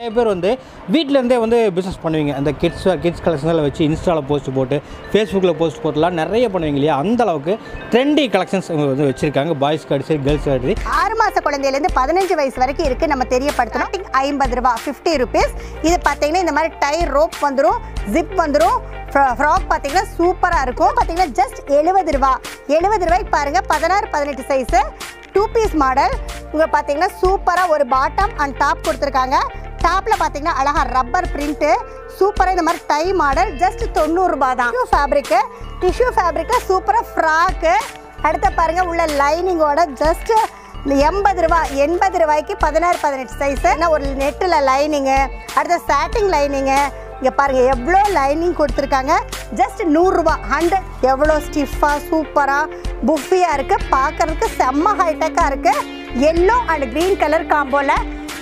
நிறைய பேர் வந்து வீட்டிலேருந்தே வந்து பிஸ்னஸ் பண்ணுவீங்க. அந்த கிட்ஸ் கலெக்ஷன்ஸில் வச்சு இன்ஸ்டாவில் போஸ்ட் போட்டு ஃபேஸ்புக்கில் போஸ்ட் போட்டுலாம் நிறைய பண்ணுவீங்க இல்லையா? அந்த அளவுக்கு ட்ரெண்டி கலெக்ஷன்ஸ் வந்து வச்சுருக்காங்க. பாய்ஸ் கார்டு சரி, கேர்ள்ஸ் கார்டு 6 மாத குழந்தையிலேருந்து 15 வயசு வரைக்கும் இருக்குது. நம்ம தெரியப்படுத்தணும். 50 ரூபா 50 ருபீஸ். இது பார்த்தீங்கன்னா இந்த மாதிரி டை ரோப் வந்துடும், ஜிப் வந்துடும். ஃப்ராக் பார்த்தீங்கன்னா சூப்பராக இருக்கும். பார்த்தீங்கன்னா ஜஸ்ட் 70 ரூபா. 70 ரூபாய்க்கு பாருங்கள். 16-18 சைஸு 2 பீஸ் மாடல். இங்கே பார்த்தீங்கன்னா சூப்பராக ஒரு பாட்டம் அண்ட் டாப் கொடுத்துருக்காங்க. டாப்பில் பார்த்தீங்கன்னா அழகாக ரப்பர் பிரிண்ட்டு சூப்பராக இந்த மாதிரி டை மாடல். ஜஸ்ட் 90 ரூபா தான். டிஷ்யூ ஃபேப்ரிக்கில் சூப்பராக ஃப்ராக்கு. அடுத்த பாருங்கள் உள்ள லைனிங்கோட ஜஸ்ட் 80 ரூபா. 80 ரூபாய்க்கு 16-18 சைஸு. ஒரு நெட்டில் லைனிங்கு, அடுத்த சாட்டிங் லைனிங்கு. இங்கே பாருங்கள் எவ்வளோ லைனிங் கொடுத்துருக்காங்க. ஜஸ்ட் 100 ரூபா. 100. எவ்வளோ ஸ்டிஃபாக சூப்பராக புஃபியாக இருக்குது. பார்க்குறதுக்கு செம்ம ஹைடெக்காக இருக்குது. எல்லோ அண்ட் க்ரீன் கலர் காம்போவில்.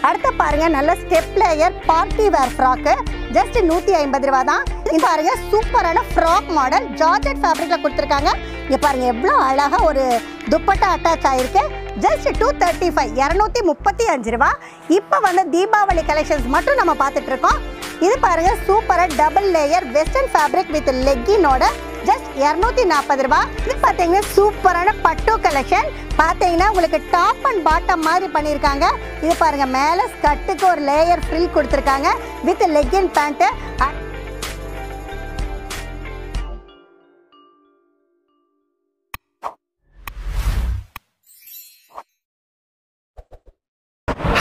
அடுத்து பாருங்கள் நல்ல step layer party wear frock. Just 150 ரூபா தான். இது பாருங்கள் சூப்பரான ஃப்ராக் மாடல் ஜார்ஜெட் ஃபேப்ரிக்கில் கொடுத்துருக்காங்க. இங்கே பாருங்கள் எவ்வளோ அழகாக ஒரு துப்பட்டா அட்டாச் ஆகிருக்கு. ஜஸ்ட் 235 235 ரூபா. இப்போ வந்து தீபாவளி கலெக்ஷன்ஸ் மட்டும் நம்ம பார்த்துட்ருக்கோம். இது பாருங்கள் சூப்பராக double layer western fabric with லெக்கினோட ஜஸ்ட் 240 ரூபா. இது பார்த்தீங்கன்னா சூப்பரான பட்டு கலெக்ஷன். பார்த்தீங்கன்னா உங்களுக்கு டாப் அண்ட் பாட்டம் மாதிரி பண்ணியிருக்காங்க. இது பாருங்கள் மேலே ஸ்கர்ட்டுக்கு ஒரு லேயர் ஃப்ரில் கொடுத்துருக்காங்க with legging pant.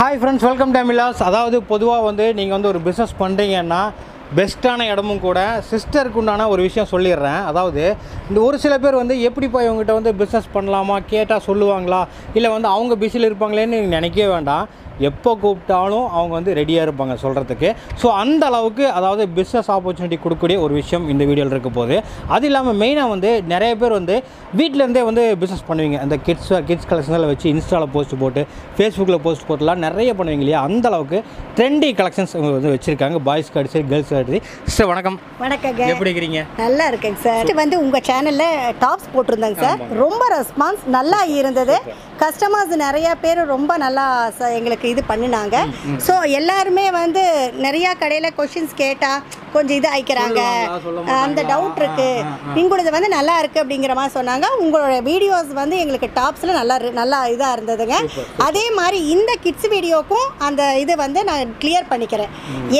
Hi friends, welcome to மிலாஸ். அதாவது பொதுவாக வந்து நீங்கள் வந்து ஒரு பிஸ்னஸ் பண்ணுறீங்கன்னா பெஸ்ட்டான இடமும் கூட சிஸ்டருக்கு உண்டான ஒரு விஷயம் சொல்லிடுறேன். அதாவது இந்த ஒரு சில பேர் வந்து எப்படிப்பா இவங்ககிட்ட வந்து பிஸ்னஸ் பண்ணலாமா கேட்டால் சொல்லுவாங்களா, இல்லை வந்து அவங்க பிஸியில் இருப்பாங்களேன்னு நீங்கள் நினைக்கவே வேண்டாம். எப்போ கூப்பிட்டாலும் அவங்க வந்து ரெடியாக இருப்பாங்க சொல்கிறதுக்கு. ஸோ அந்த அளவுக்கு அதாவது பிஸ்னஸ் ஆப்பர்ச்சுனிட்டி கொடுக்கக்கூடிய ஒரு விஷயம் இந்த வீடியோவில் இருக்க போகுது. அது இல்லாமல் மெயினாக வந்து நிறைய பேர் வந்து வீட்டிலேருந்தே வந்து பிஸ்னஸ் பண்ணுவீங்க. அந்த கிட்ஸ் கலெக்ஷன்ஸில் வச்சு இன்ஸ்டாவில் போஸ்ட் போட்டு ஃபேஸ்புக்கில் போஸ்ட் போட்டுலாம் நிறைய பண்ணுவீங்க இல்லையா? அந்த அளவுக்கு ட்ரெண்டி கலெக்ஷன்ஸ் வந்து வச்சுருக்காங்க. பாய்ஸ் கார்டு சரி, கேர்ள்ஸ் கார்டு சரி. சார் வணக்கம். வணக்கங்க. எப்படி இருக்கிறீங்க? நல்லா இருக்கேங்க சார். வந்து உங்கள் சேனலில் டாப்ஸ் போட்டிருந்தாங்க சார். ரொம்ப ரெஸ்பான்ஸ் நல்லா இருந்தது. கஸ்டமர்ஸ் நிறையா பேர் ரொம்ப நல்லா எங்களுக்கு இது பண்ணினாங்க. ஸோ எல்லாருமே வந்து நிறையா கடையில் கொஷின்ஸ் கேட்டால் கொஞ்சம் இது ஆயிக்கிறாங்க, அந்த டவுட் இருக்குது, உங்களது வந்து நல்லா இருக்குது அப்படிங்கிற மாதிரி சொன்னாங்க. உங்களோட வீடியோஸ் வந்து எங்களுக்கு டாப்ஸில் நல்லா இதாக இருந்ததுங்க. அதே மாதிரி இந்த கிட்ஸ் வீடியோக்கும் அந்த இது வந்து நான் கிளியர் பண்ணிக்கிறேன்.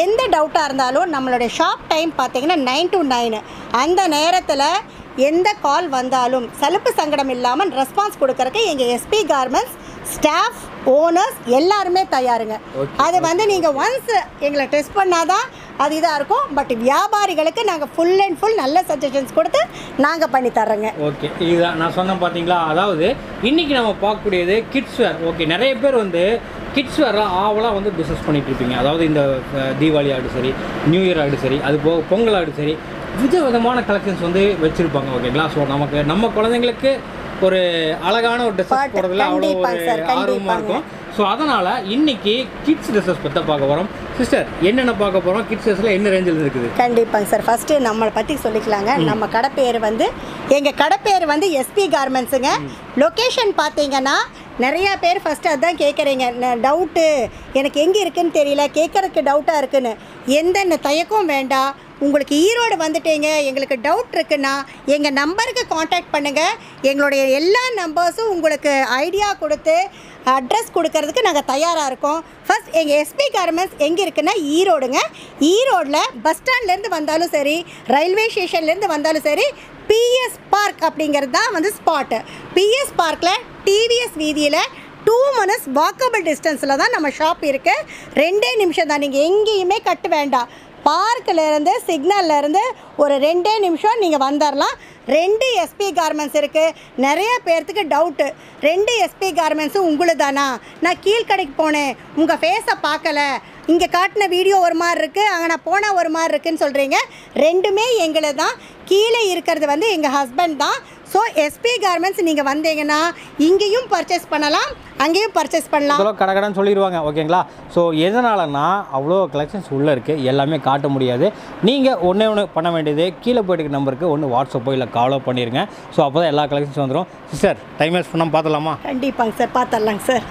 எந்த டவுட்டாக இருந்தாலும் நம்மளுடைய ஷாப் டைம் பார்த்தீங்கன்னா 9 to 9. அந்த நேரத்தில் எந்த கால் வந்தாலும் சலுப்பு சங்கடம் இல்லாமல் ரெஸ்பான்ஸ் கொடுக்கறதுக்கு எங்கள் எஸ்பி கார்மெண்ட்ஸ் ஸ்டாஃப், ஓனர்ஸ் எல்லாருமே தயாருங்க. அது வந்து நீங்கள் ஒன்ஸ் எங்களை டெஸ்ட் பண்ணாதான் அது இதாக இருக்கும். பட் வியாபாரிகளுக்கு நாங்கள் ஃபுல் அண்ட் ஃபுல் நல்ல சஜஷன்ஸ் கொடுத்து நாங்கள் பண்ணி தர்றோங்க. ஓகே, இதுதான் நான் சொன்னேன் பார்த்தீங்களா. அதாவது இன்றைக்கி நம்ம பார்க்கக்கூடியது கிட்ஸ் வேர். ஓகே, நிறைய பேர் வந்து கிட்ஸ் வேர்லாம் ஆவலாக வந்து பிஸ்னஸ் பண்ணிகிட்டு இருப்பீங்க. அதாவது இந்த தீபாவளி ஆடு சரி, நியூ இயர் ஆடு சரி, அது போக பொங்கல் ஆடு சரி, விதவிதமான கலெக்ஷன்ஸ் வந்து வச்சுருப்பாங்க. ஓகேங்களா? ஸோ நம்ம குழந்தைங்களுக்கு ஒரு அழகான ஒரு ட்ரெஸ்ஸஸ் போடுறதுல அவ்வளோ ஒரு ஆர்வமாக இருக்கும். ஸோ அதனால் இன்றைக்கி கிட்ஸ் ட்ரெஸ்ஸஸ் பற்றி பார்க்க போகிறோம். சிஸ்டர், என்னென்ன பார்க்க போகிறோம்? கிட்ஸ் ட்ரெஸ்ஸில் என்ன ரேஞ்சில் இருக்குது? கண்டிப்பாங்க சார். ஃபஸ்ட்டு நம்மளை பற்றி சொல்லிக்கலாங்க. நம்ம கடை பேர் வந்து எங்கள் கடை பேர் வந்து எஸ்பி கார்மெண்ட்ஸுங்க. லொக்கேஷன் பார்த்தீங்கன்னா நிறையா பேர் ஃபஸ்ட்டு அதுதான் கேட்குறீங்க. டவுட்டு எனக்கு எங்கே இருக்குதுன்னு தெரியல, கேட்குறதுக்கு டவுட்டாக இருக்குன்னு. எந்த தயக்கம் வேண்டாம். உங்களுக்கு ஈரோடு வந்துட்டீங்க, எங்களுக்கு டவுட் இருக்குன்னா எங்கள் நம்பருக்கு காண்டாக்ட் பண்ணுங்கள். எங்களுடைய எல்லா நம்பர்ஸும் உங்களுக்கு ஐடியா கொடுத்து அட்ரஸ் கொடுக்கறதுக்கு நாங்கள் தயாராக இருக்கோம். ஃபஸ்ட் எங்கள் எஸ்பி கார்மெண்ட்ஸ் எங்கே இருக்குன்னா ஈரோடுங்க. ஈரோடில் பஸ் ஸ்டாண்ட்லேருந்து வந்தாலும் சரி, ரயில்வே ஸ்டேஷன்லேருந்து வந்தாலும் சரி, பிஎஸ் பார்க் அப்படிங்கிறது தான் வந்து ஸ்பாட்டு. பிஎஸ் பார்க்கில் டிவிஎஸ் வீதியில் 2 minutes வாக்கபிள் டிஸ்டன்ஸில் தான் நம்ம ஷாப் இருக்குது. 2 நிமிஷம் தான். நீங்கள் எங்கேயுமே கட்ட வேண்டாம். பார்க்கிலேருந்து சிக்னல்லேருந்து ஒரு 2 நிமிஷம் நீங்கள் வந்துடலாம். 2 எஸ்பி கார்மெண்ட்ஸ் இருக்குது. நிறைய பேர்த்துக்கு டவுட்டு, 2 எஸ்பி கார்மெண்ட்ஸும் உங்களுக்கு தானா? நான் கீழ்கடைக்கு போனேன், உங்கள் ஃபேஸை பார்க்கல, இங்கே காட்டின வீடியோ ஒரு மாதிரி இருக்குது, அங்கே நான் போனால் ஒரு மாதிரி இருக்குதுன்னு சொல்கிறீங்க. ரெண்டுமே எங்களை தான். கீழே இருக்கிறது வந்து எங்கள் ஹஸ்பண்ட் தான். ஸோ எஸ்பி கார்மெண்ட்ஸ் நீங்கள் வந்தீங்கன்னா இங்கேயும் பர்ச்சேஸ் பண்ணலாம், அங்கேயும் பர்ச்சேஸ் பண்ணலாம். கடைன்னு சொல்லிடுவாங்க. ஓகேங்களா? ஸோ எதனாலன்னா அவ்வளோ கலெக்ஷன்ஸ் உள்ளே இருக்குது, எல்லாமே காட்ட முடியாது. நீங்கள் ஒன்று பண்ண வேண்டியது கீழே போய்ட்டு நம்பருக்கு ஒன்று வாட்ஸ்அப்போ இல்லை காலோ பண்ணிடுங்க. ஸோ அப்போ தான் எல்லா கலெக்ஷன்ஸ் வந்துடும். சிஸ்டர், டைம் வேஸ்ட் பண்ணாமல் பார்த்துடலாமா? கண்டிப்பாங்க சார், பார்த்துடலாங்க சார்.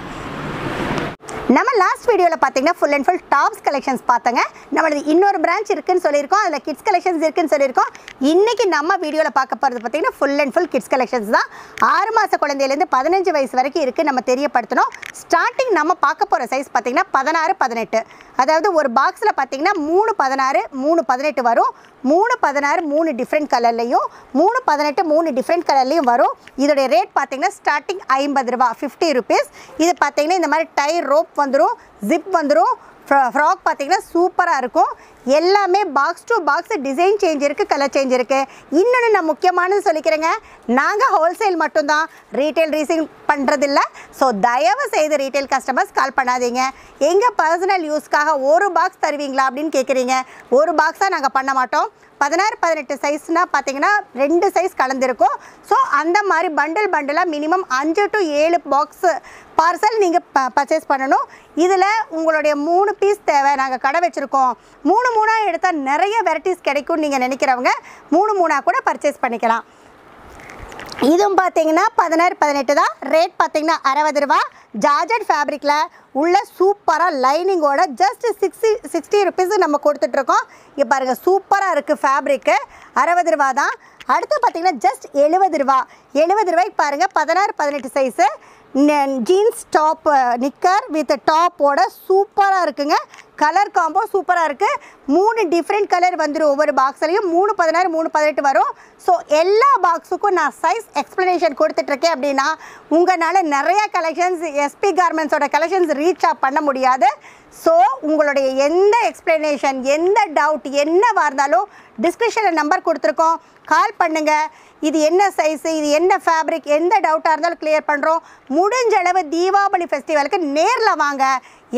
நம்ம லாஸ்ட் வீடியோவில் பார்த்தீங்கன்னா full and full tops collections பார்த்தங்க. நம்மளது இன்னொரு பிரான்ச் இருக்குன்னு சொல்லியிருக்கோம், அதில் கிட்ஸ் கலெக்ஷன்ஸ் இருக்குன்னு சொல்லியிருக்கோம். இன்றைக்கி நம்ம வீடியோவில் பார்க்க போகிறது பார்த்தீங்கன்னா full and full kids collections தான். 6 மாத குழந்தையிலேருந்து 15 வயசு வரைக்கும் இருக்குது நம்ம தெரியப்படுத்தணும். ஸ்டார்டிங் நம்ம பார்க்க போகிற சைஸ் பார்த்தீங்கன்னா 16, 18. அதாவது ஒரு பாக்ஸில் பார்த்தீங்கன்னா 3, 16, 3, 18 வரும். 3, 16 3 டிஃப்ரெண்ட் கலர்லையும், 3, 18 3 டிஃப்ரெண்ட் கலர்லையும் வரும். இதோடைய ரேட் பார்த்தீங்கன்னா ஸ்டார்டிங் 50 ரூபா, 50 ருபீஸ். இது பார்த்தீங்கன்னா இந்த மாதிரி டை ரோப் வந்துடும், ஜிப் வந்துடும். ஃப்ராக் பார்த்தீங்கன்னா சூப்பராக இருக்கும். எல்லாமே box to box design change இருக்குது, கலர் சேஞ்ச் இருக்குது. இன்னொன்று நான் முக்கியமானது சொல்லிக்கிறேங்க, நாங்கள் ஹோல்சேல் மட்டும்தான், ரீட்டைல் ரீசிங் பண்ணுறதில்ல. ஸோ தயவு செய்து ரீட்டைல் கஸ்டமர்ஸ் கால் பண்ணாதீங்க. எங்கள் பர்சனல் யூஸ்க்காக ஒரு பாக்ஸ் தருவீங்களா அப்படின்னு கேட்குறீங்க. ஒரு பாக்ஸாக நாங்கள் பண்ண மாட்டோம். 16, 18 சைஸ்னால் பார்த்தீங்கன்னா 2 சைஸ் கலந்துருக்கும். ஸோ அந்த மாதிரி பண்டிலாக மினிமம் 5 to 7 பாக்ஸு பார்சல் நீங்கள் பர்ச்சேஸ் பண்ணணும். இதில் உங்களுடைய 3 பீஸ் தேவை, நாங்கள் கடை வச்சுருக்கோம், 3 எடுத்தால் நிறைய வெரைட்டிஸ் கிடைக்கும்னு நீங்கள் நினைக்கிறவங்க 3 கூட பர்ச்சேஸ் பண்ணிக்கலாம். இதுவும் பார்த்தீங்கன்னா 16, 18 தான். ரேட் பார்த்தீங்கன்னா 60 ரூபா. ஜார்ஜட் ஃபேப்ரிக்கில் உள்ள சூப்பராக லைனிங்கோட ஜஸ்ட் 60 ருபீஸ் நம்ம கொடுத்துட்ருக்கோம். இங்கே பாருங்கள், சூப்பராக இருக்குது ஃபேப்ரிக்கு. 60 ரூபா தான். அடுத்து பார்த்தீங்கன்னா ஜஸ்ட் 70 ரூபா. 70 ரூபாய்க்கு பாருங்கள், 16, 18 size jeans top knicker with டாப்போட சூப்பராக இருக்குங்க. கலர் காம்போ சூப்பராக இருக்குது. 3 டிஃப்ரெண்ட் கலர் வந்துடும் ஒவ்வொரு பாக்ஸ்லையும். 3, 16, 3, 18 வரும். ஸோ எல்லா பாக்ஸுக்கும் நான் சைஸ் எக்ஸ்ப்ளனேஷன் கொடுத்துட்ருக்கேன். அப்படின்னா உங்களால் நிறையா கலெக்ஷன்ஸ் எஸ்பி கார்மெண்ட்ஸோட கலெக்ஷன்ஸ் ரீச் பண்ண முடியாது. ஸோ உங்களுடைய எந்த எக்ஸ்ப்ளனேஷன், எந்த டவுட் என்னவாக இருந்தாலும் டிஸ்கிரிப்ஷனில் நம்பர் கொடுத்துருக்கோம், கால் பண்ணுங்கள். இது என்ன சைஸு, இது என்ன ஃபேப்ரிக், எந்த டவுட்டாக இருந்தாலும் கிளியர் பண்ணுறோம். முடிஞ்ச அளவு தீபாவளி ஃபெஸ்டிவலுக்கு நேரில் வாங்க,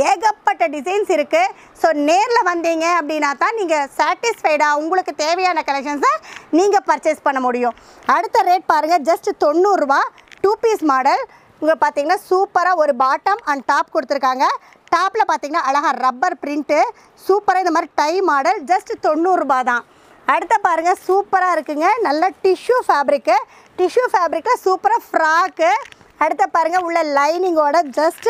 ஏகப்பட்ட டிசைன்ஸ் இருக்குது. ஸோ நேரில் வந்தீங்க அப்படின்னா தான் நீங்கள் சாட்டிஸ்ஃபைடாக உங்களுக்கு தேவையான கலெக்ஷன்ஸை நீங்கள் பர்ச்சேஸ் பண்ண முடியும். அடுத்த ரேட் பாருங்கள், ஜஸ்ட் 90 ரூபா. 2 பீஸ் மாடல். இங்கே பார்த்தீங்கன்னா சூப்பராக ஒரு பாட்டம் அண்ட் டாப் கொடுத்துருக்காங்க. டாப்பில் பார்த்தீங்கன்னா அழகாக ரப்பர் பிரிண்ட்டு, சூப்பராக இந்த மாதிரி டை மாடல். ஜஸ்ட் 90 ரூபா தான். அடுத்த பாருங்கள், சூப்பராக இருக்குங்க, நல்ல டிஷ்யூ ஃபேப்ரிக்கு. டிஷ்யூ ஃபேப்ரிக்கில் சூப்பராக ஃப்ராக்கு. அடுத்த பாருங்கள், உள்ள லைனிங்கோட ஜஸ்ட்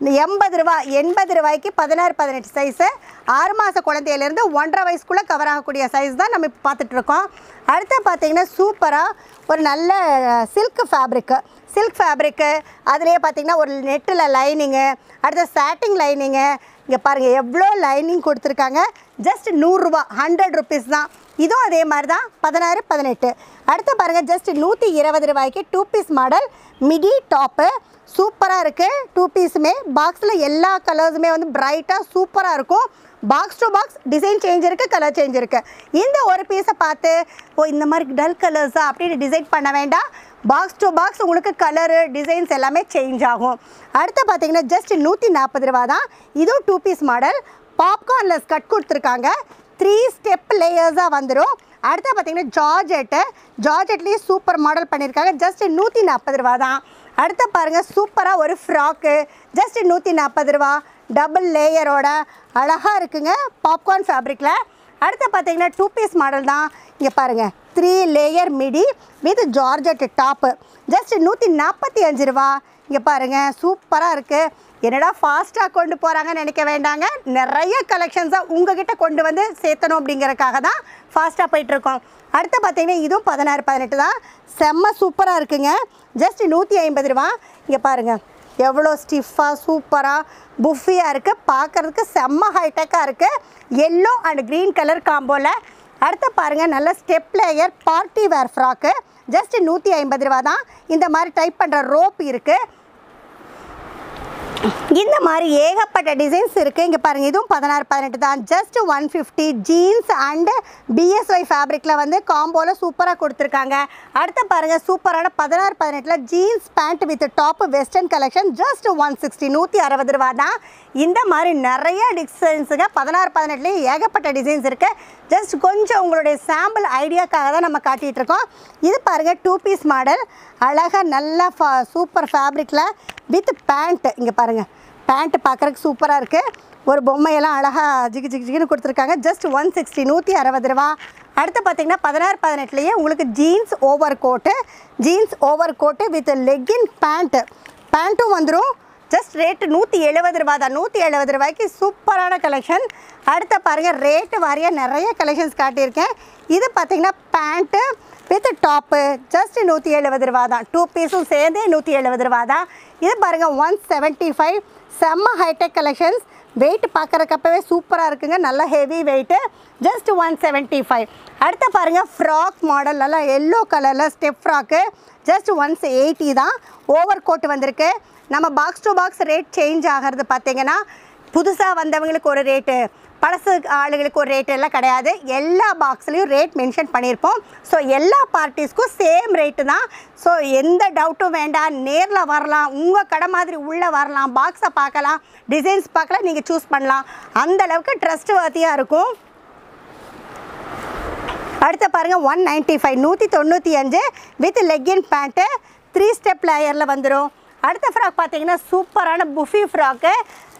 80 ரூபா. 80 ரூபாய்க்கு 16, 18 சைஸு. 6 மாத குழந்தையிலேருந்து 1.5 வயசுக்குள்ளே கவர் ஆகக்கூடிய சைஸ் தான் நம்ம இப்போ பார்த்துட்ருக்கோம். அடுத்து பார்த்தீங்கன்னா சூப்பராக ஒரு நல்ல சில்க் ஃபேப்ரிக்கு. அதுலேயே பார்த்தீங்கன்னா ஒரு நெட்டில் லைனிங்கு, அடுத்த சாட்டிங் லைனிங்கு. இங்கே பாருங்கள் எவ்வளோ லைனிங் கொடுத்துருக்காங்க. ஜஸ்ட் 100 ரூபா, 100 ருபீஸ் தான். இதுவும் அதே மாதிரி தான், 16, 18. அடுத்து பாருங்கள், ஜஸ்ட் 120 ரூபாய்க்கு 2 பீஸ் மாடல் மிடி டாப்பு. சூப்பராக இருக்குது. 2 பீஸுமே பாக்ஸில் எல்லா கலர்ஸுமே வந்து பிரைட்டாக சூப்பராக இருக்கும். Box to box design change இருக்குது, கலர் சேஞ்ச் இருக்குது. இந்த ஒரு பீஸை பார்த்து இந்த மாதிரி டல் கலர்ஸா அப்படின்னு டிசைட் பண்ண வேண்டாம். பாக்ஸ் டு பாக்ஸ் உங்களுக்கு கலரு டிசைன்ஸ் எல்லாமே சேஞ்ச் ஆகும். அடுத்து பார்த்தீங்கன்னா ஜஸ்ட் 140 ரூபா தான். இதுவும் 2 பீஸ் மாடல். பாப்கார்னில் கட் கொடுத்துருக்காங்க. 3 ஸ்டெப் லேயர்ஸாக வந்துடும். அடுத்து பார்த்தீங்கன்னா ஜார்ஜெட்லேயே சூப்பர் மாடல் பண்ணியிருக்காங்க. ஜஸ்ட் 140 ரூபா தான். அடுத்து பாருங்கள், சூப்பராக ஒரு ஃப்ராக்கு. ஜஸ்ட் 140 ரூபா. டபுள் லேயரோட அழகாக இருக்குங்க, பாப்கார்ன் ஃபேப்ரிக்கில். அடுத்து பார்த்தீங்கன்னா 2 பீஸ் மாடல் தான். இங்கே பாருங்கள், 3 layer midi with georgette top. Just 145 ரூபா. இங்கே பாருங்கள், சூப்பராக இருக்குது. என்னடா ஃபாஸ்ட்டாக கொண்டு போகிறாங்கன்னு நினைக்க வேண்டாங்க, நிறைய கலெக்ஷன்ஸாக உங்ககிட்ட கொண்டு வந்து சேர்த்தணும் அப்படிங்கிறதுக்காக தான் ஃபாஸ்ட்டாக போயிட்டுருக்கோம். அடுத்து பார்த்தீங்கன்னா இதுவும் 16, 18 தான். செம்ம சூப்பராக இருக்குங்க. ஜஸ்ட் 150 ரூபா. இங்கே பாருங்கள் எவ்வளோ ஸ்டிஃபாக சூப்பராக புஃபியாக இருக்குது. பார்க்குறதுக்கு செம்ம ஹைடெக்காக இருக்குது. எல்லோ அண்ட் க்ரீன் கலர் காம்போவில். அடுத்து பாருங்கள், நல்ல step layer party wear frock. Just 150 ரூபா தான். இந்த மாதிரி டைப் பண்ணுற ரோப் இருக்குது. இந்த மாதிரி ஏகப்பட்ட டிசைன்ஸ் இருக்குது. இங்கே பாருங்கள், இதுவும் 16, 18 தான். ஜஸ்ட் 150. ஜீன்ஸ் அண்டு பிஎஸ்ஒய் ஃபேப்ரிக்கில் வந்து காம்போவில் சூப்பராக கொடுத்துருக்காங்க. அடுத்து பாருங்கள், சூப்பரான 16, 18 jeans pant with top western collection. Just 160, 160 ரூபா தான். இந்த மாதிரி நிறைய டிசைன்ஸுங்க 16, 18 ஏகப்பட்ட டிசைன்ஸ் இருக்குது. ஜஸ்ட் கொஞ்சம் உங்களுடைய சாம்பிள் ஐடியாக்காக தான் நம்ம காட்டிகிட்ருக்கோம். இது பாருங்கள், 2 பீஸ் மாடல். அழகாக நல்லா சூப்பர் ஃபேப்ரிக்கில் வித் பேண்ட்டு. இங்கே பாருங்கள், பேண்ட்டு பார்க்குறதுக்கு சூப்பராக இருக்குது. ஒரு பொம்மையெல்லாம் அழகாக ஜிகின்னு கொடுத்துருக்காங்க. ஜஸ்ட் 160, 160 ரூபா. அடுத்து பார்த்திங்கன்னா 16, 18 உங்களுக்கு jeans over coat with legging பேண்ட்டும் வந்துடும். ஜஸ்ட் ரேட்டு 170 ரூபா தான். 170 ரூபாய்க்கு சூப்பரான கலெக்ஷன். அடுத்த பாருங்கள், ரேட்டு வாரியாக நிறைய கலெக்ஷன்ஸ் காட்டியிருக்கேன். இது பார்த்திங்கன்னா பேண்ட்டு வித் டாப்பு ஜஸ்ட் 170 ரூபா தான். 2 பீஸும் சேர்ந்து 170 ரூபா தான். இது பாருங்கள் 175, செம்ம ஹைடெக் கலெக்ஷன்ஸ். வெயிட் பார்க்குறக்கப்பவே சூப்பராக இருக்குங்க, நல்லா ஹெவி வெயிட்டு, ஜஸ்ட் 175. அடுத்த பாருங்கள் ஃப்ராக் மாடல், நல்லா எல்லோ கலரில் ஸ்டெப் ஃப்ராக்கு, ஜஸ்ட் 180 தான். ஓவர் கோட் வந்திருக்கு. நம்ம box to box rate change ஆகிறது பார்த்திங்கன்னா புதுசாக வந்தவங்களுக்கு ஒரு ரேட்டு, பழசு ஆளுங்களுக்கு ஒரு ரேட் எல்லாம் கிடையாது. எல்லா பாக்ஸ்லேயும் ரேட் மென்ஷன் பண்ணியிருப்போம். ஸோ எல்லா பார்ட்டிஸ்க்கும் சேம் ரேட்டு தான். ஸோ எந்த டவுட்டும் வேண்டாம், நேரில் வரலாம், உங்கள் கடை மாதிரி உள்ளே வரலாம், பாக்ஸை பார்க்கலாம், டிசைன்ஸ் பார்க்கலாம், நீங்கள் சூஸ் பண்ணலாம். அந்தளவுக்கு ட்ரஸ்ட் வர்த்தியாக இருக்கும். அடுத்த பாருங்கள் 195, 195 வித் லெக்கின் பேண்ட்டு 3 ஸ்டெப் லேயரில் வந்துடும். அடுத்த ஃப்ராக் பார்த்தீங்கன்னா சூப்பரான புஃபி ஃப்ராக்கு,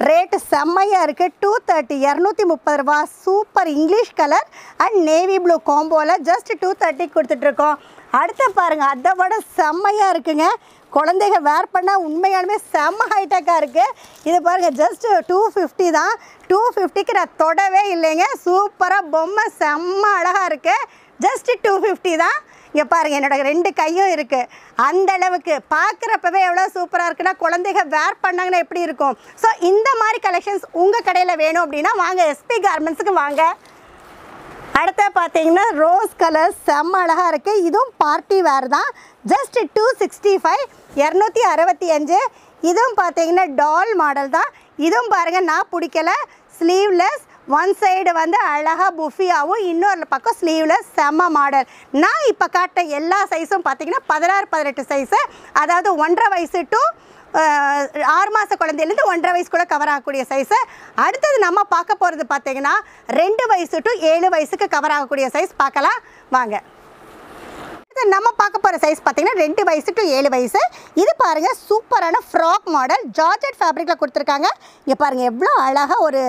ரேட்டு செம்மையாக இருக்குது. 230, 230 ரூபா. Super English colour and navy blue காம்போவில் ஜஸ்ட் 230 கொடுத்துட்ருக்கோம். அடுத்த பாருங்கள், அதை விட செம்மையாக இருக்குங்க. குழந்தைங்க வேர் பண்ணால் உண்மையாலுமே செம்ம ஹைடெக்காக இருக்குது. இது பாருங்கள் ஜஸ்ட் 250 தான். 250க்கு நான் தொடவே இல்லைங்க. சூப்பராக பொம்மை செம்ம அழகாக இருக்குது. ஜஸ்ட் 250 தான். இங்கே பாருங்கள், என்னோடய 2 கையும் இருக்குது. அந்தளவுக்கு பார்க்குறப்பவே எவ்வளோ சூப்பராக இருக்குன்னா குழந்தைங்க வேர் பண்ணாங்கன்னா எப்படி இருக்கும். ஸோ இந்த மாதிரி கலெக்ஷன்ஸ் உங்கள் கடையில் வேணும் அப்படின்னா வாங்க, எஸ்பி கார்மெண்ட்ஸுக்கு வாங்க. அடுத்த பார்த்தீங்கன்னா ரோஸ் கலர் செம்ம அழகாக இருக்குது. இதுவும் பார்ட்டி வேர் தான். ஜஸ்ட் 265, 265. இதுவும் பார்த்தீங்கன்னா டால் மாடல் தான். இதுவும் பாருங்கள், நான் பிடிக்கல, ஸ்லீவ்லெஸ், ஒன் சைடு வந்து அழகாக புஃபியாகவும் இன்னொரு பக்கம் ஸ்லீவ்லெஸ், செம்ம மாடல். நான் இப்போ காட்ட எல்லா சைஸும் பார்த்தீங்கன்னா 16, 18 சைஸு, அதாவது 1.5 வயசு டு 6 மாத குழந்தையிலேருந்து 1.5 வயசுக்குள்ளே கவர் ஆகக்கூடிய சைஸு. அடுத்தது நம்ம பார்க்க போகிறது பார்த்தீங்கன்னா 2 வயசு டு 7 வயசுக்கு கவர் ஆகக்கூடிய சைஸ் பார்க்கலாம் வாங்க. நம்ம பார்க்க போகிற சைஸ் பார்த்தீங்கன்னா 2 வயசு டு 7 வயசு. இது பாருங்கள் சூப்பரான ஃப்ராக் மாடல், ஜார்ஜெட் ஃபேப்ரிக்கில் கொடுத்துருக்காங்க. இங்கே பாருங்கள் எவ்வளோ அழகாக ஒரு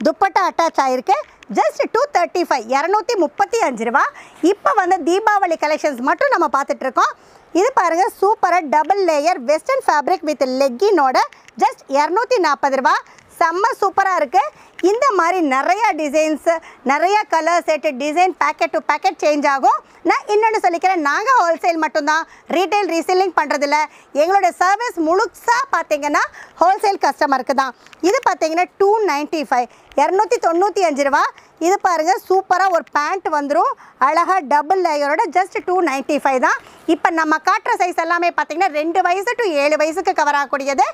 துப்பட்டா அட்டாச் ஆகிருக்கு. ஜஸ்ட் 235, 235 ரூபா. இப்போ வந்து தீபாவளி கலெக்ஷன்ஸ் மட்டும் நம்ம பார்த்துட்ருக்கோம். இது பாருங்கள் சூப்பராக double layer western fabric with லெக்கினோட ஜஸ்ட் 240 ரூபா. செம்ம சூப்பராக இருக்குது. இந்த மாதிரி நிறையா டிசைன்ஸு, நிறையா colour set, design packet to packet change ஆகும். நான் இன்னொன்று சொல்லிக்கிறேன், நாங்கள் ஹோல்சேல் மட்டும்தான், ரீட்டைல் ரீசேலிங் பண்ணுறதில்ல. எங்களுடைய சர்வீஸ் முழுசாக பார்த்தீங்கன்னா ஹோல்சேல் கஸ்டமருக்கு தான். இது பார்த்தீங்கன்னா 295, 295 ரூபா. இது பாருங்கள் சூப்பராக ஒரு பேண்ட் வந்துடும், அழகாக டபுள் லேயரோட ஜஸ்ட் 295 தான். இப்போ நம்ம காட்டுற சைஸ் எல்லாமே பார்த்தீங்கன்னா 2 வயசு டு 7 வயசுக்கு கவர் ஆகக்கூடியது.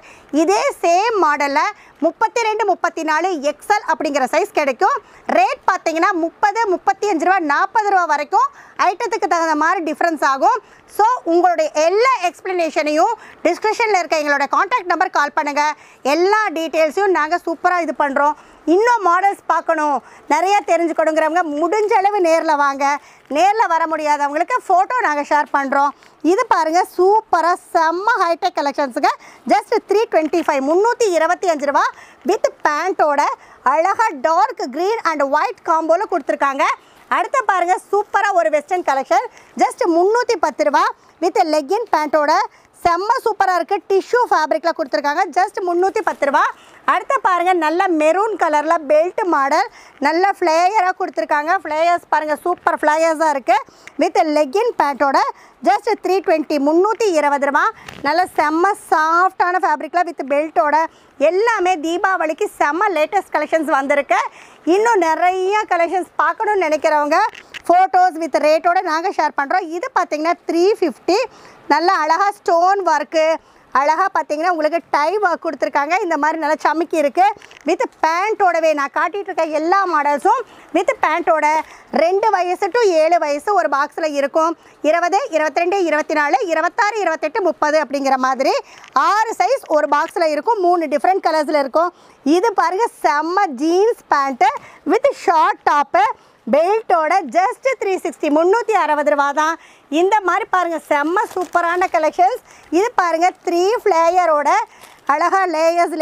இதே சேம் மாடலில் 32, 34 எக்ஸல் அப்படிங்கிற சைஸ் கிடைக்கும். ரேட் பார்த்தீங்கன்னா 30, 35 ரூபா, 40 ரூபா வரைக்கும் ஐட்டத்துக்கு தகுந்த மாதிரி டிஃப்ரென்ஸ் ஆகும். ஸோ உங்களுடைய எல்லா எக்ஸ்ப்ளனேஷனையும் டிஸ்கிரிப்ஷனில் இருக்க எங்களோட காண்டாக்ட் நம்பர் கால் பண்ணுங்கள். எல்லா டீட்டெயில்ஸையும் நாங்கள் சூப்பராக இது பண்ணுறோம். இன்னும் மாடல்ஸ் பார்க்கணும், நிறையா தெரிஞ்சுக்கணுங்கிறவங்க முடிஞ்ச அளவு நேரில் வாங்க. நேரில் வர முடியாதவங்களுக்கு ஃபோட்டோ நாங்கள் ஷேர் பண்ணுறோம். இது பாருங்கள் சூப்பராக செம்ம ஹைடெக் கலெக்ஷன்ஸுங்க. ஜஸ்ட் 325, 325 ரூபா வித் பேண்ட்டோட அழகாக டார்க் க்ரீன் அண்ட் ஒயிட் காம்போவில் கொடுத்துருக்காங்க. அடுத்த பாருங்கள் சூப்பராக ஒரு வெஸ்டர்ன் கலெக்ஷன், ஜஸ்ட் 310 ரூபா வித் லெக்கின் பேண்ட்டோட செம்ம சூப்பராக இருக்குது. டிஷ்யூ ஃபேப்ரிக்கில் கொடுத்துருக்காங்க. ஜஸ்ட் 310 ரூபா. அடுத்த பாருங்கள் நல்ல மெரூன் கலரில் பெல்ட் மாடல், நல்ல ஃப்ளேயராக கொடுத்துருக்காங்க. ஃப்ளேயர்ஸ் பாருங்கள் சூப்பர் ஃப்ளேயர்ஸாக இருக்குது வித் லெக்கின் பேண்ட்டோட ஜஸ்ட் 320, 320 ரூபா. நல்ல செம்ம சாஃப்டான ஃபேப்ரிக்கில் வித் பெல்ட்டோட எல்லாமே தீபாவளிக்கு செம்ம லேட்டஸ்ட் கலெக்ஷன்ஸ் வந்திருக்கு. இன்னும் நிறைய கலெக்ஷன்ஸ் பார்க்கணுன்னு நினைக்கிறவங்க ஃபோட்டோஸ் வித் ரேட்டோட நாங்கள் ஷேர் பண்ணுறோம். இது பார்த்திங்கன்னா 350, நல்ல அழகாக ஸ்டோன் ஒர்க்கு, அழகாக பார்த்தீங்கன்னா உங்களுக்கு டை ஒர்க் கொடுத்துருக்காங்க. இந்த மாதிரி நல்லா சமைக்கி இருக்குது வித் பேண்ட்டோடவே. நான் காட்டிகிட்டு இருக்க எல்லா மாடல்ஸும் வித் பேண்ட்டோட 2 வயசு டு 7 வயசு ஒரு பாக்ஸில் இருக்கும். 20, 22, 24, 26, 28, 30 அப்படிங்கிற மாதிரி 6 சைஸ் ஒரு பாக்ஸில் இருக்கும். 3 டிஃப்ரெண்ட் கலர்ஸில் இருக்கும். இது பாருங்கள் செம்ம jeans pant with short top, பெல்ட்டோட ஜஸ்ட் 360, 360 ரூபா தான். இந்த மாதிரி பாருங்கள் செம்ம சூப்பரான கலெக்ஷன்ஸ். இது பாருங்கள் 3 ஃப்ளேயரோட அழகாக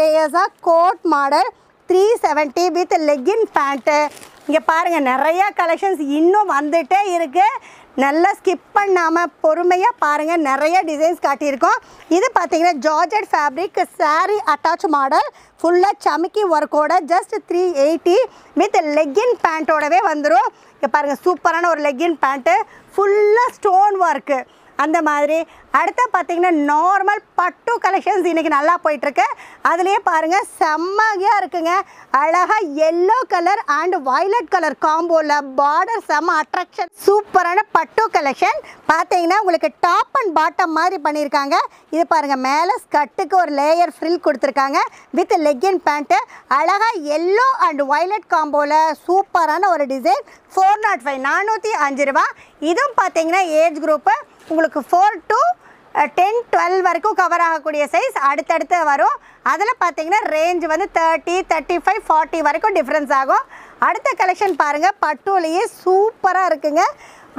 லேயர்ஸாக coat model 370 with legging pant. இங்கே பாருங்கள் நிறையா கலெக்ஷன்ஸ் இன்னும் வந்துகிட்டே இருக்குது. நல்லா ஸ்கிப் பண்ணாமல் பொறுமையாக பாருங்கள், நிறைய டிசைன்ஸ் காட்டியிருக்கோம். இது பார்த்தீங்கன்னா georgette fabric sari attach model, ஃபுல்லாக சமிக்கி ஒர்க்கோட ஜஸ்ட் 380 வித் லெக்கின் பேண்ட்டோடவே வந்துடும். இங்கே பாருங்கள், சூப்பரான ஒரு லெக்கின் பேண்ட்டு, ஃபுல்லாக ஸ்டோன் ஒர்க்கு அந்த மாதிரி. அடுத்து பார்த்தீங்கன்னா நார்மல் பட்டு கலெக்ஷன்ஸ் இன்றைக்கி நல்லா போயிட்டுருக்கு. அதுலேயே பாருங்கள் செம்மையாக இருக்குங்க. அழகாக yellow colour and violet colour காம்போவில் பார்டர் செம்ம அட்ராக்ஷன், சூப்பரான பட்டு கலெக்ஷன். பார்த்தீங்கன்னா உங்களுக்கு டாப் அண்ட் பாட்டம் மாதிரி பண்ணியிருக்காங்க. இது பாருங்கள், மேலே ஸ்கர்ட்டுக்கு ஒரு லேயர் ஃப்ரில் கொடுத்துருக்காங்க வித் லெக்கின் பேண்ட்டு. அழகாக எல்லோ அண்ட் வயலட் காம்போவில் சூப்பரான ஒரு டிசைன். 405 405 ரூபா. இதுவும் பார்த்தீங்கன்னா ஏஜ் குரூப்பு உங்களுக்கு 4 to 10 12 வரைக்கும் கவர் ஆகக்கூடிய சைஸ் அடுத்தடுத்து வரும். அதில் பார்த்தீங்கன்னா ரேஞ்ச் வந்து 30 35 40 வரைக்கும் டிஃப்ரென்ஸ் ஆகும். அடுத்த கலெக்ஷன் பாருங்கள், பட்டுலேயே சூப்பராக இருக்குங்க,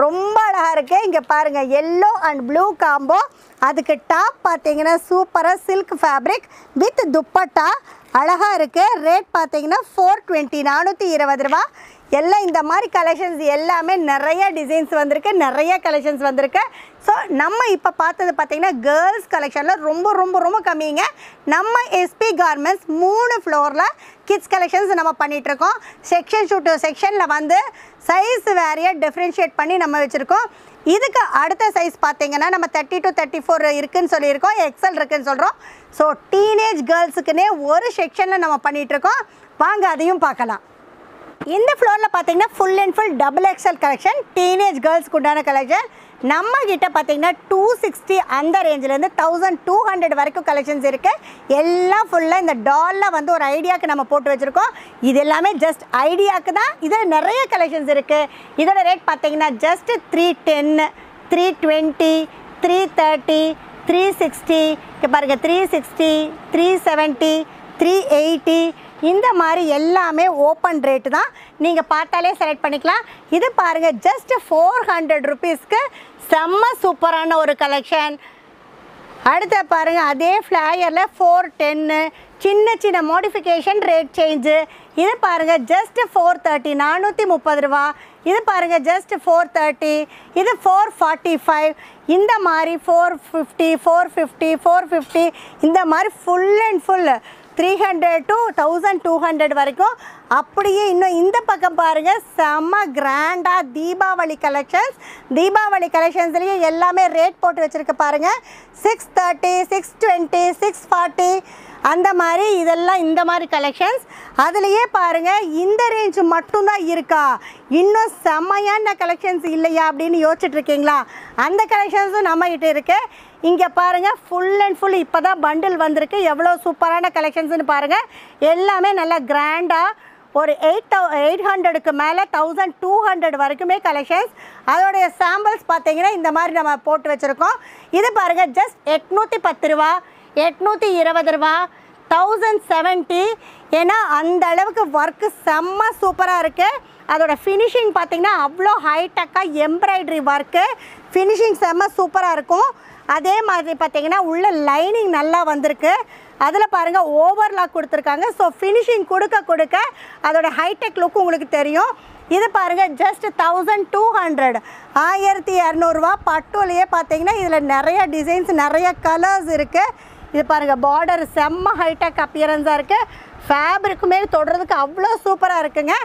ரொம்ப அழகாக இருக்குது. இங்கே பாருங்கள், எல்லோ அண்ட் ப்ளூ காம்போ. அதுக்கு டாப் பார்த்தீங்கன்னா சூப்பராக சில்க் ஃபேப்ரிக் வித் துப்பட்டா அழகாக இருக்குது. ரேட் பார்த்தீங்கன்னா 420 420 ரூபா. எல்லாம் இந்த மாதிரி கலெக்ஷன்ஸ் எல்லாமே நிறைய டிசைன்ஸ் வந்திருக்கு, நிறைய கலெக்ஷன்ஸ் வந்திருக்கு. ஸோ நம்ம இப்போ பார்த்தது பார்த்திங்கன்னா கேர்ள்ஸ் கலெக்ஷனில் ரொம்ப ரொம்ப ரொம்ப கம்மிங்க. நம்ம எஸ்பி கார்மெண்ட்ஸ் 3 ஃப்ளோரில் கிட்ஸ் கலெக்ஷன்ஸ் நம்ம பண்ணிகிட்ருக்கோம். செக்ஷன் டு செக்ஷனில் வந்து சைஸ் வேறையாக டிஃப்ரென்ஷியேட் பண்ணி நம்ம வச்சுருக்கோம். இதுக்கு அடுத்த சைஸ் பார்த்திங்கன்னா நம்ம 30 to 34 இருக்குதுன்னு சொல்லியிருக்கோம், எக்ஸல் இருக்குதுன்னு சொல்கிறோம். ஸோ டீனேஜ் கேர்ள்ஸுக்குன்னே ஒரு செக்ஷனில் நம்ம பண்ணிகிட்ருக்கோம். வாங்க அதையும் பார்க்கலாம். இந்த ஃப்ளோரில் பார்த்தீங்கன்னா full and full double XL collection, teenage கேர்ள்ஸ்க்கு உண்டான கலெக்ஷன். நம்ம கிட்ட பார்த்தீங்கன்னா 260 அந்த ரேஞ்சிலேருந்து 1200 வரைக்கும் கலெக்ஷன்ஸ் இருக்குது. எல்லாம் ஃபுல்லாக இந்த டாலில் வந்து ஒரு ஐடியாவுக்கு நம்ம போட்டு வச்சுருக்கோம். இது எல்லாமே ஜஸ்ட் ஐடியாவுக்கு தான். இதில் நிறைய கலெக்ஷன்ஸ் இருக்குது. இதோட ரேட் பார்த்தீங்கன்னா ஜஸ்ட் 310 320 330 360. இங்கே பாருங்கள், 360 370 380 இந்த மாதிரி எல்லாமே ஓப்பன் ரேட்டு தான். நீங்கள் பார்த்தாலே செலக்ட் பண்ணிக்கலாம். இது பாருங்கள், ஜஸ்ட் 400 ருபீஸ்க்கு செம்ம சூப்பரான ஒரு கலெக்ஷன். அடுத்த பாருங்கள், அதே ஃப்ளையரில் 410 சின்ன சின்ன மாடிஃபிகேஷன் ரேட் சேஞ்சு. இது பாருங்கள் ஜஸ்ட் 430 430 ரூபா. இது பாருங்கள் ஜஸ்ட் 430. இது 445. இந்த மாதிரி 450 450 450 இந்த மாதிரி ஃபுல் அண்ட் ஃபுல் 300 to 1200 வரைக்கும். அப்படியே இன்னும் இந்த பக்கம் பாருங்கள், செம்ம கிராண்டாக தீபாவளி கலெக்ஷன்ஸ். தீபாவளி கலெக்ஷன்ஸ்லேயே எல்லாமே ரேட் போட்டு வச்சுருக்க பாருங்கள். 630 620 640 அந்த மாதிரி இதெல்லாம் இந்த மாதிரி கலெக்ஷன்ஸ். அதுலேயே பாருங்கள், இந்த ரேஞ்ச் மட்டும்தான் இருக்கா, இன்னும் செம்மையான கலெக்ஷன்ஸ் இல்லையா அப்படின்னு யோசிச்சுட்ருக்கீங்களா? அந்த கலெக்ஷன்ஸும் நம்மகிட்ட இருக்குது. இங்கே பாருங்கள், ஃபுல் அண்ட் ஃபுல் இப்போ தான் பண்டில் வந்திருக்கு. எவ்வளோ சூப்பரான கலெக்ஷன்ஸ்னு பாருங்கள். எல்லாமே நல்லா கிராண்டாக ஒரு 800க்கு மேலே 1200 வரைக்குமே கலெக்ஷன்ஸ். அதோடைய சாம்பிள்ஸ் பார்த்தீங்கன்னா இந்த மாதிரி நம்ம போட்டு வச்சுருக்கோம். இது பாருங்கள், ஜஸ்ட் 810 ரூபா 820 ரூபா 1070. ஏன்னா அந்த அளவுக்கு ஒர்க்கு செம்ம சூப்பராக இருக்குது. அதோட ஃபினிஷிங் பார்த்திங்கன்னா அவ்வளோ ஹைடெக்காக எம்ப்ராய்டரி ஒர்க்கு ஃபினிஷிங் செம்ம சூப்பராக இருக்கும். அதே மாதிரி பார்த்திங்கன்னா உள்ள லைனிங் நல்லா வந்திருக்கு. அதில் பாருங்கள் ஓவர்லாக் கொடுத்துருக்காங்க. ஸோ ஃபினிஷிங் கொடுக்க கொடுக்க அதோட ஹைடெக் லுக் உங்களுக்கு தெரியும். இது பாருங்கள் ஜஸ்ட் 1200 1200 ரூபா. பட்டுலேயே பார்த்தீங்கன்னா இதில் நிறைய டிசைன்ஸ் நிறைய கலர்ஸ் இருக்குது. இது பாருங்கள், பார்டர் செம்ம ஹைடெக் அப்பியரன்ஸாக இருக்குது. ஃபேப்ரிக்குமே தொடுறதுக்கு அவ்வளோ சூப்பராக இருக்குங்க.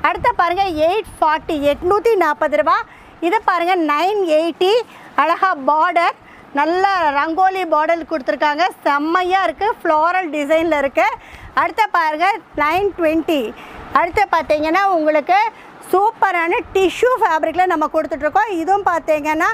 அடுத்த பாருங்கள் 840 840 ரூபா. இதை பாருங்கள் 980 அழகாக பார்டர் நல்ல ரங்கோலி பார்டர் கொடுத்துருக்காங்க, செம்மையாக இருக்குது, ஃப்ளோரல் டிசைனில் இருக்குது. அடுத்த பாருங்கள் 920. அடுத்து பார்த்தீங்கன்னா உங்களுக்கு சூப்பரான டிஷ்யூ ஃபேப்ரிக்கில் நம்ம கொடுத்துட்ருக்கோம். இதுவும் பார்த்தீங்கன்னா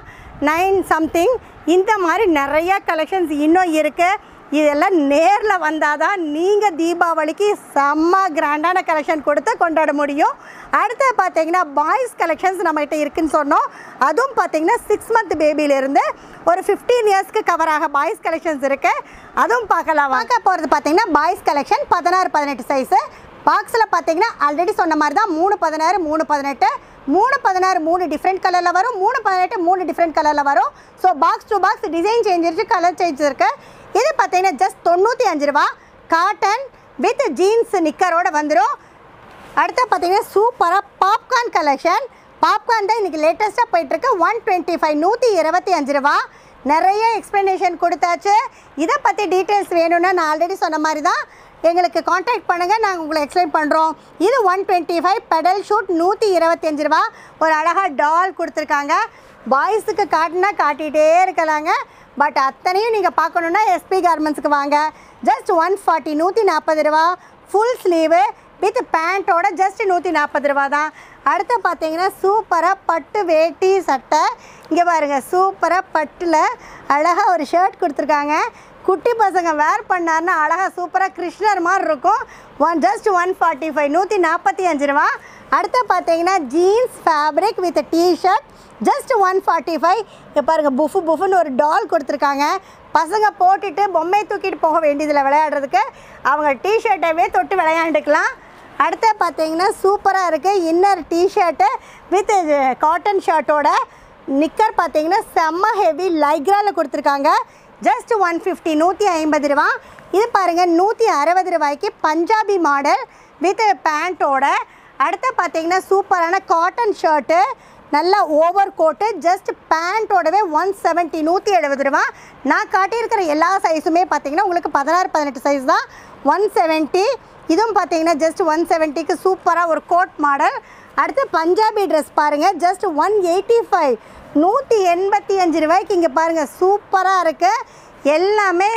9 something. இந்த மாதிரி நிறையா கலெக்ஷன்ஸ் இன்னும் இருக்குது. இதெல்லாம் நேரில் வந்தால் தான் நீங்கள் தீபாவளிக்கு செம்ம கிராண்டான கலெக்ஷன் கொடுத்து கொண்டாட முடியும். அடுத்து பார்த்தீங்கன்னா பாய்ஸ் கலெக்ஷன்ஸ் நம்மகிட்ட இருக்குதுன்னு சொன்னோம். அதுவும் பார்த்தீங்கன்னா 6 month பேபியிலேருந்து ஒரு 15 yearsக்கு கவர் ஆக பாய்ஸ் கலெக்ஷன்ஸ் இருக்குது. அதுவும் பார்க்கலாம். பார்க்க போகிறது பார்த்தீங்கன்னா பாய்ஸ் கலெக்ஷன் 16 18 சைஸு. பாக்ஸில் பார்த்தீங்கன்னா ஆல்ரெடி சொன்ன மாதிரி தான் 316 318 316 3 டிஃப்ரெண்ட் கலரில் வரும், 318 3 டிஃப்ரெண்ட் கலரில் வரும். So box to box design change இருக்குது, கலர் சேஞ்ச் இருக்குது. இது பார்த்தீங்கன்னா ஜஸ்ட் 95 ரூபா. காட்டன் வித் ஜீன்ஸ் நிக்கரோடு வந்துடும். அடுத்து பார்த்தீங்கன்னா சூப்பராக பாப்கார்ன் கலெக்ஷன். பாப்கார்ன் தான் இன்றைக்கி லேட்டஸ்ட்டாக போயிட்டுருக்கு 125 125 ரூபா. நிறைய எக்ஸ்ப்ளனேஷன் கொடுத்தாச்சு. இதை பற்றி டீட்டெயில்ஸ் வேணும்னா நான் ஆல்ரெடி சொன்ன மாதிரி தான் எங்களுக்கு காண்டாக்ட் பண்ணுங்கள், நாங்கள் உங்களை எக்ஸ்பிளைன் பண்ணுறோம். இது 125 பெடல் ஷூட் 125 ரூபா. ஒரு அழகாக டால் கொடுத்துருக்காங்க. பாய்ஸுக்கு காட்டினா காட்டிகிட்டே இருக்கலாங்க. பட் அத்தனையும் நீங்கள் பார்க்கணுன்னா எஸ்பி கார்மெண்ட்ஸுக்கு வாங்க. ஜஸ்ட் 140 140 ரூபா. ஃபுல் ஸ்லீவு வித் பேண்ட்டோட ஜஸ்ட் 140 ரூபா தான். அடுத்து பார்த்தீங்கன்னா சூப்பராக பட்டு வேட்டி சட்டை. இங்கே பாருங்கள், சூப்பராக பட்டில் அழகாக ஒரு ஷர்ட் கொடுத்துருக்காங்க. குட்டி பசங்க வேர் பண்ணார்னா அழகாக சூப்பராக கிருஷ்ணர் மாதிரி இருக்கும். ஜஸ்ட் 145 145 ரூபா. அடுத்து பார்த்தீங்கன்னா jeans fabric with T shirt just 145. இங்கே பாருங்கள், புஃபுன்னு ஒரு டால் கொடுத்துருக்காங்க. பசங்க போட்டுட்டு பொம்மை தூக்கிட்டு போக வேண்டியதில் விளையாடுறதுக்கு அவங்க டிஷர்ட்டவே தொட்டு விளையாண்டுக்கலாம். அடுத்து பார்த்தீங்கன்னா சூப்பராக இருக்குது இன்னர் டிஷர்ட்டு வித் காட்டன் ஷர்ட்டோட நிக்கர் பார்த்தீங்கன்னா செம்ம ஹெவி லைக்ராவில் கொடுத்துருக்காங்க. ஜஸ்ட் 150 150 ரூபா. இது பாருங்கள் 160 ரூபாய்க்கு பஞ்சாபி மாடல் வித் பேண்ட்டோட. அடுத்து பார்த்தீங்கன்னா சூப்பரான காட்டன் ஷர்ட்டு, நல்லா ஓவர் கோட்டு, ஜஸ்ட் பேண்ட்டோடவே 170 170 ரூபா. நான் காட்டியிருக்கிற எல்லா சைஸுமே பார்த்தீங்கன்னா உங்களுக்கு 16 18 சைஸ் தான். 170. இதுவும் பார்த்தீங்கன்னா ஜஸ்ட் 170க்கு சூப்பராக ஒரு கோட் மாடல். அடுத்து பஞ்சாபி ட்ரெஸ் பாருங்கள், ஜஸ்ட் 185 185 ரூபாய்க்கு. இங்கே பாருங்கள், சூப்பராக இருக்குது. எல்லாமே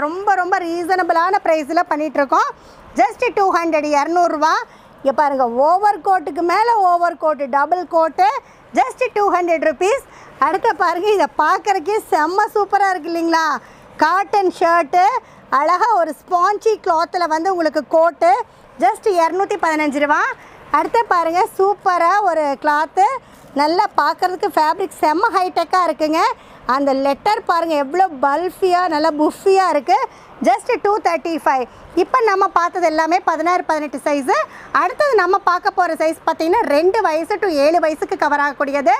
ரொம்ப ரொம்ப ரீசனபிளான ப்ரைஸில் பண்ணிகிட்ருக்கோம். ஜஸ்ட் 200 200 ரூபா. இங்கே பாருங்கள், ஓவர் கோட்டுக்கு மேலே ஓவர் கோட்டு, டபுள் கோட்டு, ஜஸ்ட் 200 ருபீஸ். அடுத்து பாருங்கள், இதை பார்க்குறக்கே செம்ம சூப்பராக இருக்குது இல்லைங்களா? காட்டன் ஷர்ட்டு, அழகாக ஒரு ஸ்பாஞ்சி கிளாத்தில் வந்து உங்களுக்கு கோட்டு, ஜஸ்ட் 215 ரூபா. அடுத்து பாருங்கள், சூப்பராக ஒரு கிளாத்து, நல்லா பார்க்குறதுக்கு ஃபேப்ரிக் செம்ம ஹைடெக்காக இருக்குங்க. அந்த லெட்டர் பாருங்கள் எவ்வளோ பல்ஃபியாக நல்லா புஃபியாக இருக்குது. ஜஸ்ட் 235. இப்போ நம்ம பார்த்தது எல்லாமே 16 18 சைஸு. அடுத்தது நம்ம பார்க்க போகிற சைஸ் பார்த்திங்கன்னா 2 வயசு டு 7 வயசுக்கு கவர் ஆகக்கூடியது.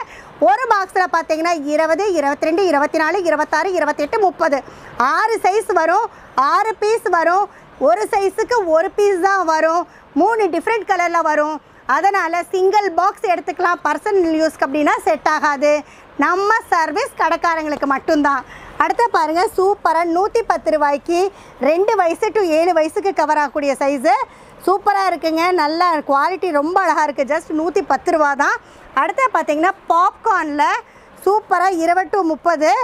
ஒரு பாக்ஸில் பார்த்திங்கன்னா 20 22 24 26 28 30 6 சைஸ் வரும். 6 பீஸ் வரும். ஒரு சைஸுக்கு ஒரு பீஸ் தான் வரும். 3 டிஃப்ரெண்ட் கலரில் வரும். அதனால் சிங்கிள் பாக்ஸ் எடுத்துக்கலாம். பர்சனல் யூஸ்க்கு அப்படின்னா செட் ஆகாது. நம்ம சர்வீஸ் கடைக்காரங்களுக்கு மட்டும்தான். அடுத்து பாருங்கள், சூப்பராக 110 ரூபாய்க்கு 2 வயசு டு 7 வயசுக்கு கவர் ஆகக்கூடிய சைஸு சூப்பராக இருக்குங்க. நல்ல குவாலிட்டி ரொம்ப அழகாக இருக்குது. ஜஸ்ட் 110 ரூபா தான். அடுத்து பார்த்திங்கன்னா பாப்கார்னில் சூப்பராக 20 to 30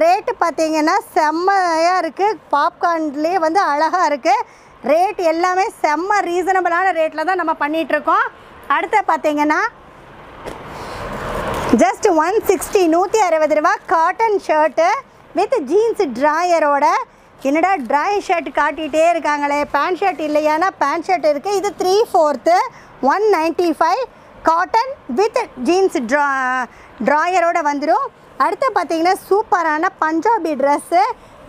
ரேட்டு பார்த்திங்கன்னா செம்மையாக இருக்குது. பாப்கார்ன்லேயே வந்து அழகாக இருக்குது. ரேட் எல்லாமே செம்ம ரீசனபிளான ரேட்டில் தான் நம்ம பண்ணிகிட்ருக்கோம். அடுத்து பார்த்திங்கன்னா ஜஸ்ட் 160 160 ரூபா. காட்டன் ஷர்ட்டு வித் ஜீன்ஸ் ட்ராயரோட. என்னடா ட்ராய் ஷர்ட் காட்டிகிட்டே இருக்காங்களே, பேண்ட் ஷர்ட் இல்லையானா பேண்ட் ஷர்ட் இருக்குது. இது 3/4 195 காட்டன் வித் ஜீன்ஸ் ட்ராயரோட வந்துடும். அடுத்து பார்த்திங்கன்னா சூப்பரான பஞ்சாபி ட்ரெஸ்ஸு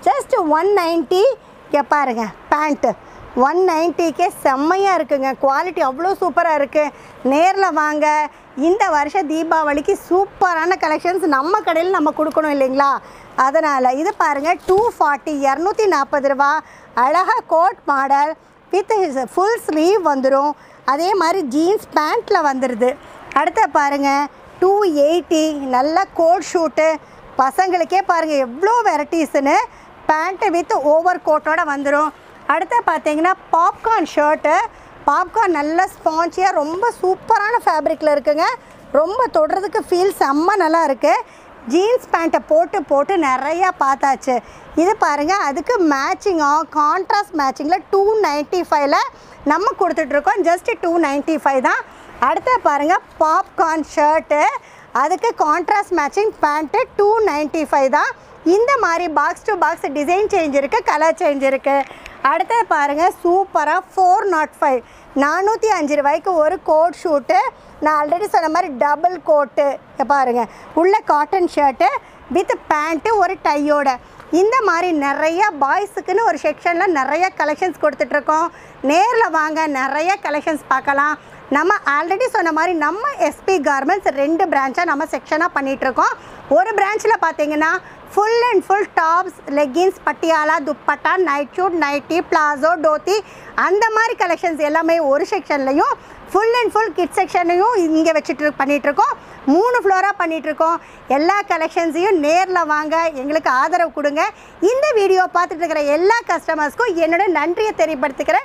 ஜஸ்ட் 190. இங்கே பாருங்கள், பேண்ட்டு 190க்கே செம்மையாக இருக்குங்க. குவாலிட்டி அவ்வளோ சூப்பராக இருக்குது. நேரில் வாங்க. இந்த வருஷம் தீபாவளிக்கு சூப்பரான கலெக்ஷன்ஸ் நம்ம கடையில் நம்ம கொடுக்கணும் இல்லைங்களா? அதனால் இது பாருங்கள், 240 240 ரூபா. அழகாக code model with full sleeve வந்துடும். அதே மாதிரி ஜீன்ஸ் பேண்ட்டில் வந்துடுது. அடுத்து பாருங்கள் 280 நல்ல கோட் ஷூட்டு. பசங்களுக்கே பாருங்கள் எவ்வளோ வெரைட்டிஸ்னு. பேண்ட்டு வித் ஓவர் கோட்டோடு வந்துடும். அடுத்து பார்த்தீங்கன்னா பாப்கார்ன் ஷர்ட்டு. பாப்கார்ன் நல்ல ஸ்பாஞ்சியாக ரொம்ப சூப்பரான ஃபேப்ரிக்கில் இருக்குங்க. ரொம்ப தொடுறதுக்கு ஃபீல் செம்ம நல்லா இருக்குது. ஜீன்ஸ் பேண்ட்டை போட்டு நிறையா பார்த்தாச்சு. இது பாருங்கள், அதுக்கு மேட்சிங்காக கான்ட்ராஸ்ட் மேட்சிங்கில் 295ல் நம்ம கொடுத்துட்ருக்கோம். ஜஸ்ட் 295 தான். அடுத்து பாருங்கள் பாப்கார்ன் ஷர்ட்டு, அதுக்கு கான்ட்ராஸ்ட் மேட்சிங் பேண்ட்டு 295 தான். இந்த மாதிரி box to box design change இருக்குது, கலர் சேஞ்ச் இருக்குது. அடுத்து பாருங்கள், சூப்பராக 405 405 ரூபாய்க்கு ஒரு கோட் ஷூட்டு. நான் ஆல்ரெடி சொன்ன மாதிரி டபுள் கோட்டு பாருங்கள், உள்ள காட்டன் ஷர்ட்டு வித் பேண்ட்டு ஒரு டையோட. இந்த மாதிரி நிறையா பாய்ஸுக்குன்னு ஒரு செக்ஷனில் நிறைய கலெக்ஷன்ஸ் கொடுத்துட்ருக்கோம். நேரில் வாங்க, நிறைய கலெக்ஷன்ஸ் பார்க்கலாம். நம்ம ஆல்ரெடி சொன்ன மாதிரி நம்ம எஸ்பி கார்மெண்ட்ஸ் 2 பிரான்ச்சாக நம்ம செக்ஷனாக பண்ணிகிட்ருக்கோம். ஒரு பிரான்ச்சில் பார்த்தீங்கன்னா full and full tops, leggings, Patiala, dupatta, night suit, nightie, palazzo, dhoti அந்த மாதிரி கலெக்ஷன்ஸ் எல்லாமே ஒரு செக்ஷன்லையும், ஃபுல் அண்ட் ஃபுல் கிட் செக்ஷனையும் இங்கே வச்சுட்டு பண்ணிகிட்ருக்கோம். 3 ஃப்ளோராக பண்ணிகிட்ருக்கோம். எல்லா கலெக்ஷன்ஸையும் நேரில் வாங்க, எங்களுக்கு ஆதரவு கொடுங்க. இந்த வீடியோ பார்த்துட்டு இருக்கிற எல்லா கஸ்டமர்ஸ்க்கும் என்னோட நன்றியை தெரியப்படுத்திக்கிறேன்.